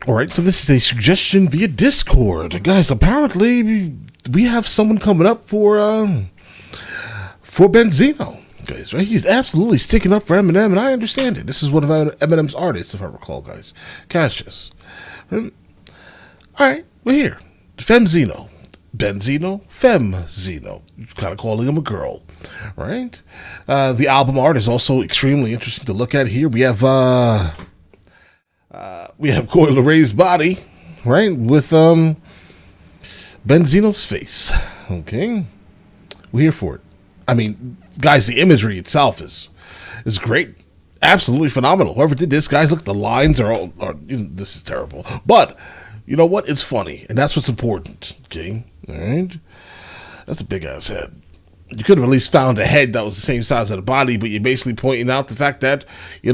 All right, so this is a suggestion via Discord, guys. Apparently, we have someone coming up for Benzino, guys. Right? He's absolutely sticking up for Eminem, and I understand it. This is one of Eminem's artists, if I recall, guys. Cassius. Right? All right, we're here. Femzino, Benzino, Femzino. Kind of calling him a girl, right? The album art is also extremely interesting to look at. Here we have Coil Ray's body, right, with Benzino's face. Okay, we're here for it. I mean, guys, the imagery itself is great, absolutely phenomenal. Whoever did this, guys, look, the lines are this is terrible, but you know what? It's funny, and that's what's important. Okay, all right, that's a big ass head. You could have at least found a head that was the same size as the body, but you're basically pointing out the fact that, he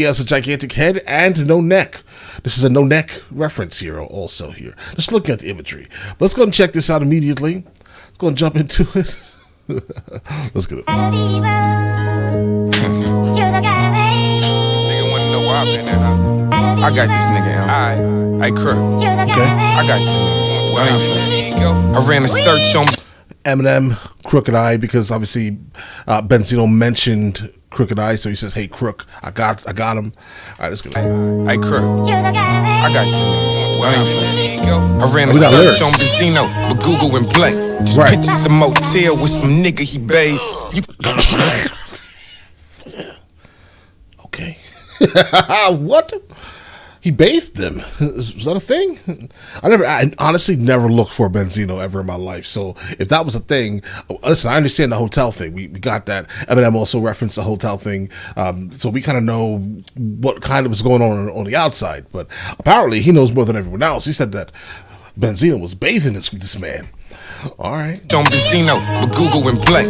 has a gigantic head and no neck. This is a no neck reference here also here. Just looking at the imagery. But let's go and check this out immediately. Let's go and jump into it. Let's get it. Nigga wanna know why I've been there, huh? I got this nigga, alright. Hey, Crook. Okay. I got this nigga. Well, I ran a search on Eminem, Crooked Eye, because obviously Benzino mentioned Crooked Eye, so he says, "Hey, Crook, I got him." All right, let's go. Hey, Crook. I got this nigga. Well, I ran a got search lyrics. on Benzino with Google and Blake. Just Right. pictures a motel with some nigga he bathed. Okay. What? He bathed them. Is that a thing? I honestly never looked for Benzino ever in my life. So if that was a thing, listen, I understand the hotel thing. We got that. Eminem also referenced the hotel thing. So we kind of know what kind of was going on the outside. But apparently he knows more than everyone else. He said that Benzino was bathing this man. All right. On Benzino with Google and Blake.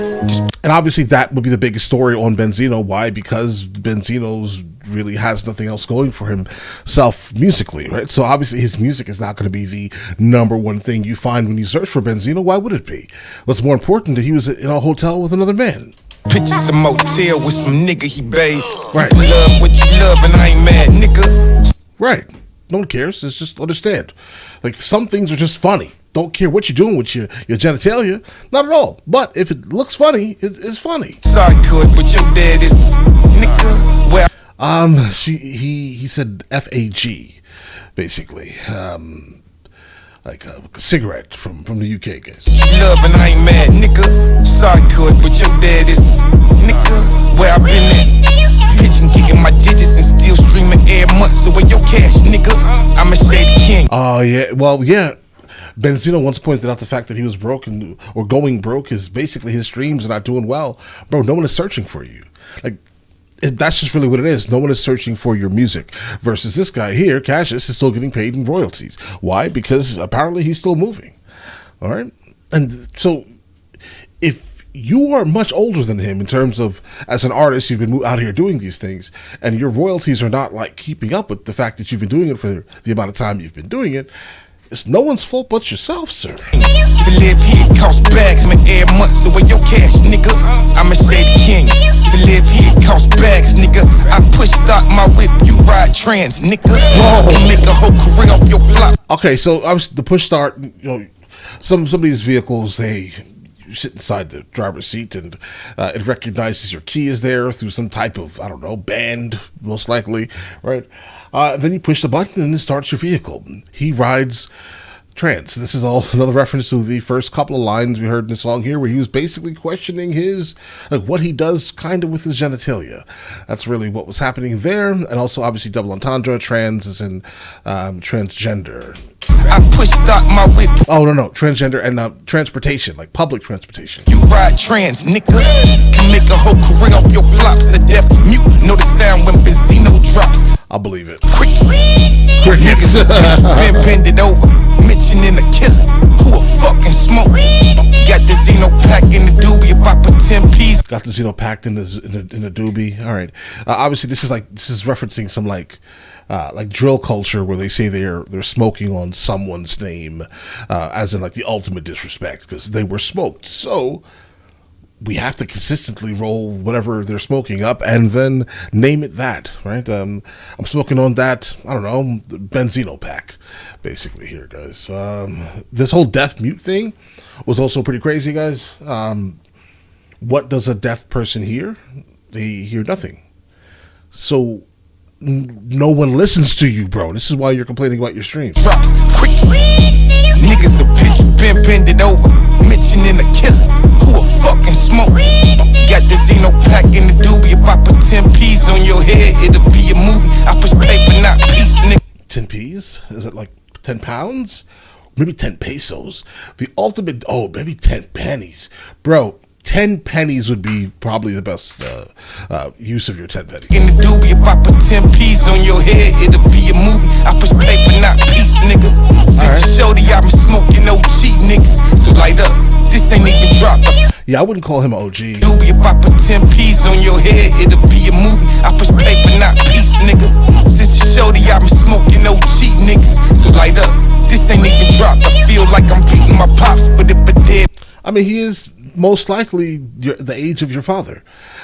And obviously that would be the biggest story on Benzino. Why? Because Benzino's really has nothing else going for himself musically, right? So obviously his music is not going to be the number one thing you find when you search for Benzino. Why would it be? What's more important that he was in a hotel with another man. Pictures a motel with some nigga he bathed. Right. You love what you love and I ain't mad, nigga. Right. No one cares. It's just understand. Like some things are just funny. Don't care what you're doing with your genitalia. Not at all. But if it looks funny, it's funny. Sorry, could, but your dad is nigga. Well, he said FAG, basically. Like a cigarette from the UK, guys. you love and I ain't mad, nigga. Sorry, could, but your dad is nigga. Where I been at? Pitching, getting my digits and still streaming every month. So where your cash, nigga? I'm a shady king. Oh, yeah. Well, yeah. Benzino once pointed out the fact that he was broke or going broke is basically his streams are not doing well. Bro, no one is searching for you. Like, that's just really what it is. No one is searching for your music. Versus this guy here, Cassius, is still getting paid in royalties. Why? Because apparently he's still moving. All right? And so if you are much older than him in terms of, as an artist, you've been out here doing these things, and your royalties are not like keeping up with the fact that you've been doing it for the amount of time you've been doing it, it's no one's fault but yourself, sir. To live here cost bags, man, every month. So where your cash, nigga? I'm a shady king. To live here cost bags, nigga. I push start my whip, you ride trans, nigga. Can make a whole career off your flop. Okay, so obviously the push start, some of these vehicles, you sit inside the driver's seat and it recognizes your key is there through some type of, I don't know, band, most likely, right? Then you push the button and it starts your vehicle. He rides trans. This is all another reference to the first couple of lines we heard in the song here, where he was basically questioning what he does kind of with his genitalia. That's really what was happening there. And also obviously double entendre, trans is in transgender. I push start my whip. Oh, no, transgender and transportation, like public transportation. You ride trans, nigga. Can make a whole career off your flops. A deaf mute, know the sound when Benzino drops. I'll believe it. Crickets. Crickets. Bend it over. Mentioning a killer. Who a fucking smoke. Got the Zeno pack in the doobie. If I put 10 P's. Got the Zeno packed in the doobie. All right. Obviously, this is referencing some like drill culture where they say they're smoking on someone's name, as in like the ultimate disrespect because they were smoked. So we have to consistently roll whatever they're smoking up and then name it that, right? I'm smoking on that, I don't know, the Benzino pack, basically here, guys. This whole deaf mute thing was also pretty crazy, guys. What does a deaf person hear? They hear nothing. So no one listens to you, bro. This is why you're complaining about your streams. Drops quick. Niggas a bitch, bend it over. Mentioning a killer who a fucking smoke. Got the Zeno pack in the doobie. If I put 10 P's on your head, it'll be a movie. I push paper, not peace, nigga. 10 P's? Is it like 10 pounds? Maybe 10 pesos. The ultimate, maybe 10 pennies. Bro, 10 pennies would be probably the best use of your 10 pennies. In the doobie, if I put 10 P's on your head, it'll be a movie. I push paper, not peace, nigga. Since you showed I've been smoking OG, niggas. So light up, this ain't even drop. Yeah, I wouldn't call him OG. Doobie, if I put 10 P's on your head, it'll be a movie. I push paper, not peace, nigga. Since you showed I've been smoking OG, niggas. So light up, this ain't even drop. I feel like I'm beating my pops, but if I did, I mean, he is most likely the age of your father.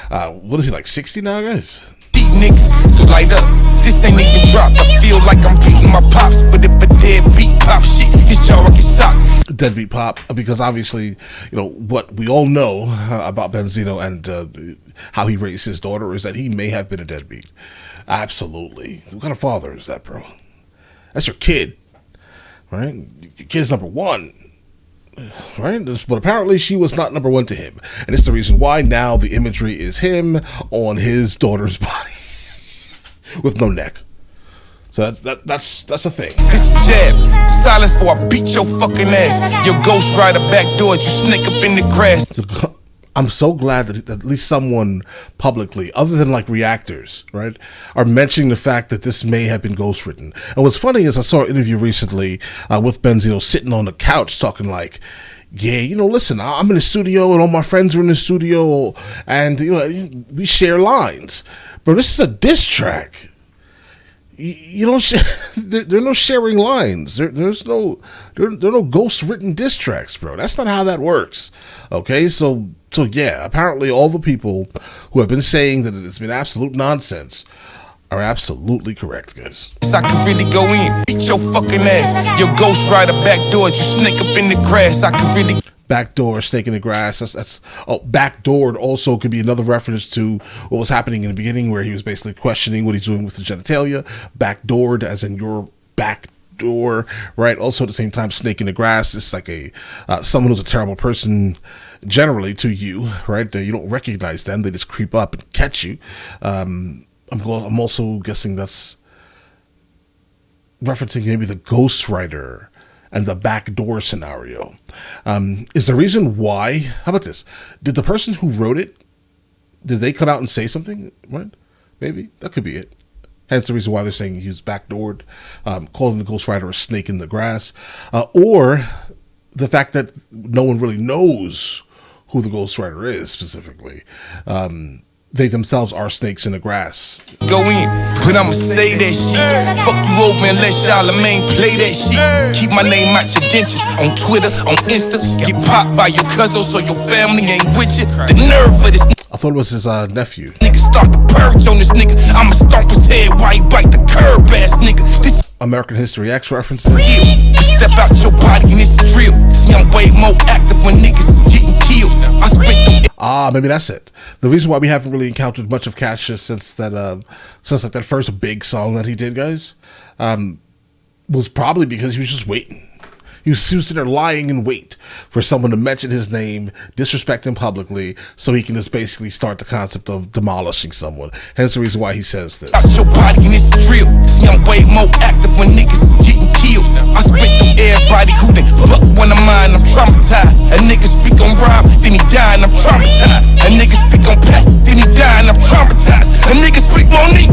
What is he, like 60 now, guys? Niggas, so light up, this ain't even drop. I feel like I'm beating my pops, but if a deadbeat pop shit, his jaw I get socked. Deadbeat pop, because obviously, you know, what we all know about Benzino and how he raised his daughter is that he may have been a deadbeat. Absolutely. What kind of father is that, bro? That's your kid, right? Your kid's number one. Right, but apparently she was not number one to him, and it's the reason why now the imagery is him on his daughter's body with no neck. So that's a thing. This jab, silence for I beat your fucking ass. Your ghostwriter backdoor, you snake up in the grass. I'm so glad that at least someone publicly, other than like reactors, right, are mentioning the fact that this may have been ghostwritten. And what's funny is I saw an interview recently with Benzino sitting on the couch talking like, yeah, you know, listen, I'm in the studio and all my friends are in the studio and, you know, we share lines. But this is a diss track. You don't share. There are no sharing lines. There are no ghost written diss tracks, bro. That's not how that works. Okay, so yeah. Apparently, all the people who have been saying that it's been absolute nonsense are absolutely correct, guys. I could really go in, beat your fucking ass. Your ghostwriter backdoor, you snake up in the grass. I could really. Backdoor, snake in the grass. That's backdoored also could be another reference to what was happening in the beginning, where he was basically questioning what he's doing with the genitalia. Backdoored, as in your back door, right? Also at the same time, snake in the grass. It's like a someone who's a terrible person generally to you, right? You don't recognize them; they just creep up and catch you. I'm also guessing that's referencing maybe the ghostwriter and the backdoor scenario. Is the reason why, how about this? Did the person who wrote it, did they come out and say something? Right? Maybe. That could be it. Hence the reason why they're saying he was backdoored, calling the ghostwriter a snake in the grass. Or the fact that no one really knows who the ghostwriter is specifically. They themselves are snakes in the grass. Go in, but I'ma say that shit. Fuck you over and let Charlamagne play that shit. Keep my name out your dentures. On Twitter, on Insta. Get popped by your cousin so your family ain't with you. The nerve of this. I thought it was his nephew. Nigga start the purge on this nigga. I'ma stomp his head while he bite the curb ass nigga. This American History X references. Skill. Step out your body and it's a drill. See, I'm way more active when niggas is getting killed. I spent them. Maybe that's it. The reason why we haven't really encountered much of Cassius since that first big song that he did, guys, was probably because he was just waiting. He was sitting there lying in wait for someone to mention his name, disrespect him publicly, so he can just basically start the concept of demolishing someone. Hence the reason why he says this. Out your body and it's a drill. See, I'm way more active when niggas is getting killed. I spent through everybody who done fuck one of mine. I'm traumatized. A nigga speak on Rob, then he die and I'm traumatized. A nigga speak on Pat, then he die and I'm traumatized. A nigga speak Monique.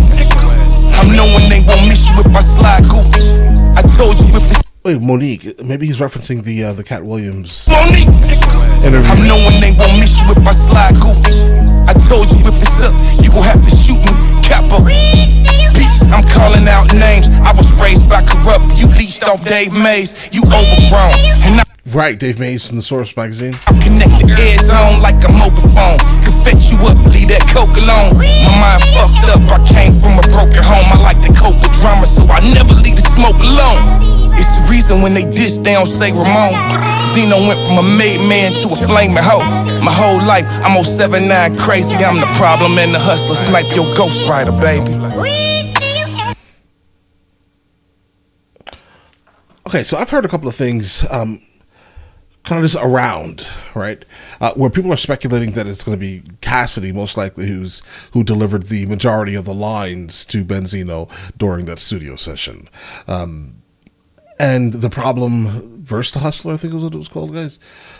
I'm knowing they won't miss you if I slide goofy. I told you if it's Wait, Monique. Maybe he's referencing the Cat Williams Monique interview. I'm knowing they won't miss you if I slide goofy. I told you if it's up, you gon' have to shoot me. Capo. Bitch, I'm calling out names. I was raised by corrupt. You leached off Dave Mays. You overgrown. And Right, Dave Mays from the Source magazine. I'm connected air zone like a mobile phone. Can fetch you up, leave that coke alone. My mind fucked up, I came from a broken home. I like to cope with drama, so I never leave the smoke alone. It's the reason when they diss, they don't say Ramon. Zeno went from a made man to a flaming hoe. My whole life, I'm 079 crazy. I'm the problem and the hustler. Snipe your ghostwriter, baby. Okay, so I've heard a couple of things kind of just around, right? Where people are speculating that it's going to be Cassidy, most likely, who delivered the majority of the lines to Benzino during that studio session. And the problem versus the Hustler, I think is what it was called, guys.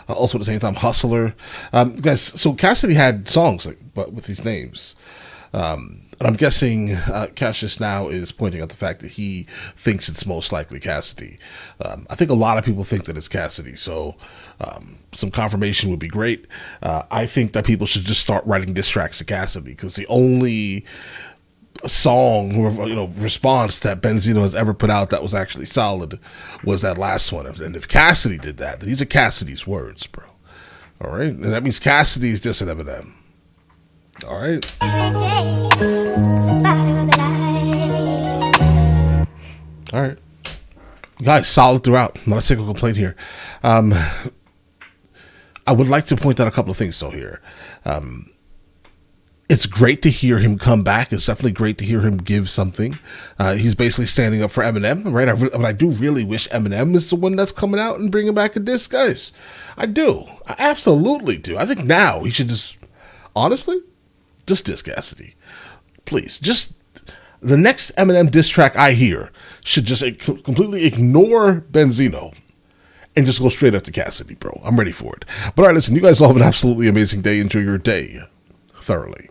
Also at the same time, Hustler. Guys, so Cassidy had songs but with these names. And I'm guessing Cassius now is pointing out the fact that he thinks it's most likely Cassidy. I think a lot of people think that it's Cassidy, so some confirmation would be great. I think that people should just start writing diss tracks to Cassidy, because the only song or response that Benzino has ever put out that was actually solid was that last one. And if Cassidy did that, then these are Cassidy's words, bro. All right, and that means Cassidy is just an Eminem. All right. All right. Guys, solid throughout. Not a single complaint here. I would like to point out a couple of things, though, here. It's great to hear him come back. It's definitely great to hear him give something. He's basically standing up for Eminem, right? I do really wish Eminem is the one that's coming out and bringing back a diss, guys. I do. I absolutely do. I think now he should just, honestly, just diss Cassidy. Please, just the next Eminem diss track I hear should just completely ignore Benzino and just go straight up to Cassidy, bro. I'm ready for it. But all right, listen, you guys all have an absolutely amazing day. Enjoy your day thoroughly.